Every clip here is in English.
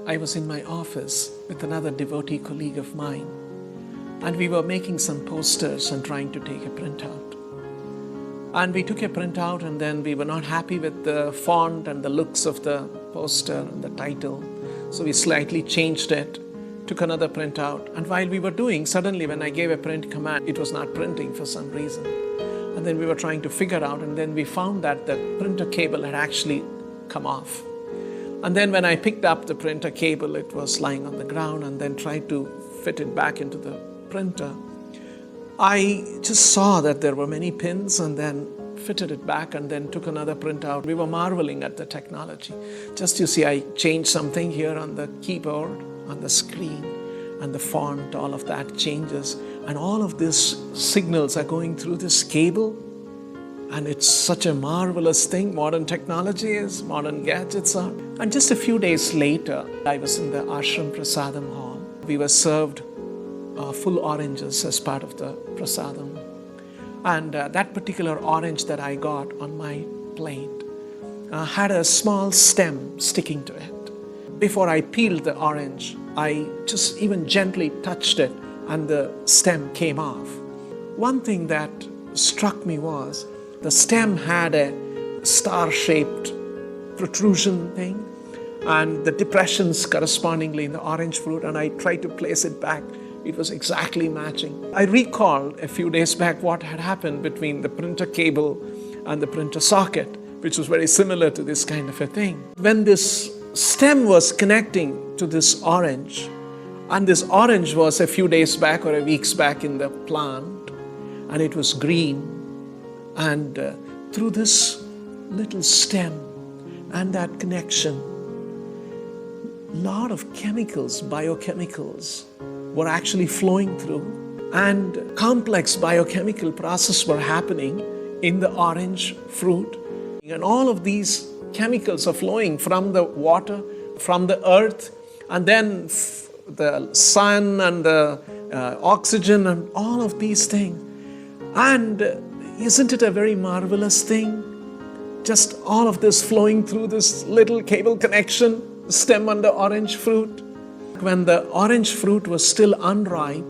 I was in my office with another devotee colleague of mine, and we were making some posters and trying to take a printout. And we took a printout, and then we were not happy with the font and the looks of the poster and the title. So we slightly changed it, took another printout, and while we were doing, suddenly when I gave a print command, it was not printing for some reason. And then we were trying to figure out, and then we found that the printer cable had actually come off. And then when I picked up the printer cable, it was lying on the ground, and then tried to fit it back into the printer. I just saw that there were many pins, and then fitted it back and then took another printout. We were marveling at the technology. Just you see, I changed something here on the keyboard, on the screen, and the font, all of that changes. And all of these signals are going through this cable. And it's such a marvelous thing. Modern technology is, modern gadgets are. And just a few days later, I was in the ashram prasadam hall. We were served full oranges as part of the prasadam. And that particular orange that I got on my plate had a small stem sticking to it. Before I peeled the orange, I just even gently touched it, and the stem came off. One thing that struck me was the stem had a star-shaped protrusion thing, and the depressions correspondingly in the orange fruit, and I tried to place it back. It was exactly matching. I recalled a few days back what had happened between the printer cable and the printer socket, which was very similar to this kind of a thing. When this stem was connecting to this orange, and this orange was a few days back or a weeks back in the plant, and it was green, and through this little stem and that connection, a lot of chemicals, biochemicals, were actually flowing through, and complex biochemical processes were happening in the orange fruit. And all of these chemicals are flowing from the water, from the earth, and then the sun and the oxygen and all of these things. And isn't it a very marvelous thing? Just all of this flowing through this little cable connection, the stem and the orange fruit. When the orange fruit was still unripe,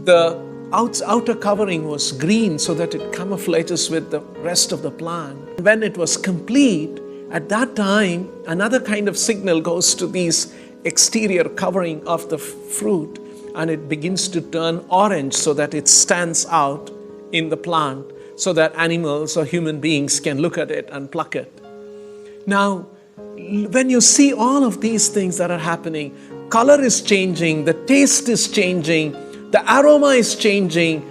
the outer covering was green so that it camouflages with the rest of the plant. When it was complete, at that time, another kind of signal goes to this exterior covering of the fruit, and it begins to turn orange so that it stands out in the plant, so that animals or human beings can look at it and pluck it. Now, when you see all of these things that are happening, color is changing, the taste is changing, the aroma is changing,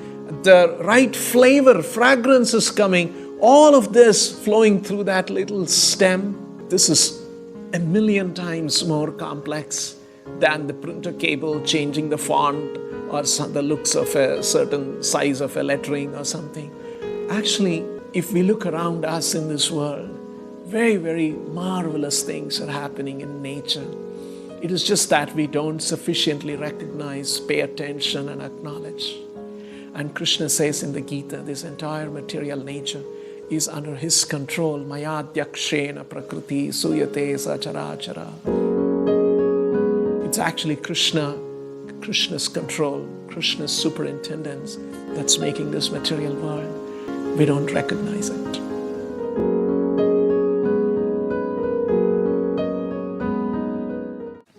the right flavor, fragrance is coming, all of this flowing through that little stem. This is 1,000,000 times more complex than the printer cable changing the font or the looks of a certain size of a lettering or something. Actually, if we look around us in this world, very, very marvelous things are happening in nature. It is just that we don't sufficiently recognize, pay attention, and acknowledge. And Krishna says in the Gita, this entire material nature is under his control. Mayadhyakshena prakriti suyate sacharachara. It's actually Krishna's control, Krishna's superintendence that's making this material world. We don't recognize it.